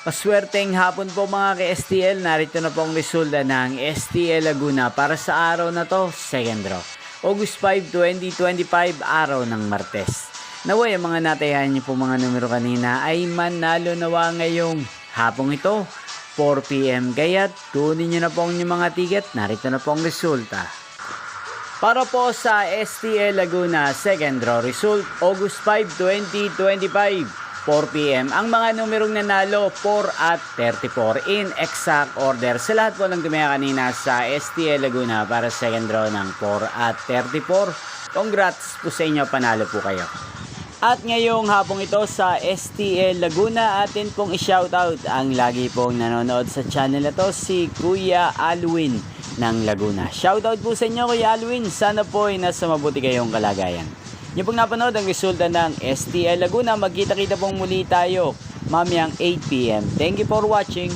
Paswerteng hapon po mga ka-STL, narito na po ang resulta ng STL Laguna para sa araw na to, second draw. August 5, 2025, araw ng Martes. Naway ang mga natayahan niyo po mga numero kanina ay manalo nawa ngayong hapong ito, 4 PM. Kaya't kunin niyo na po ang inyong mga ticket, narito na po ang resulta. Para po sa STL Laguna second draw result, August 5, 2025. 4 PM. Ang mga numerong nanalo, 4 at 34 in exact order. Sa lahat po ng tumaya kanina sa STL Laguna para second draw ng 4 at 34. Congrats po sa inyo, panalo po kayo. At ngayong hapong ito sa STL Laguna, atin pong i-shoutout ang lagi pong nanonood sa channel na to, si Kuya Alwin ng Laguna. Shoutout po sa inyo Kuya Alwin, sana po ay nasa mabuti kayong kalagayan. Niyo pong napanood ang resulta ng STL Laguna. Magkita-kita pong muli tayo mamayang 8 PM. Thank you for watching.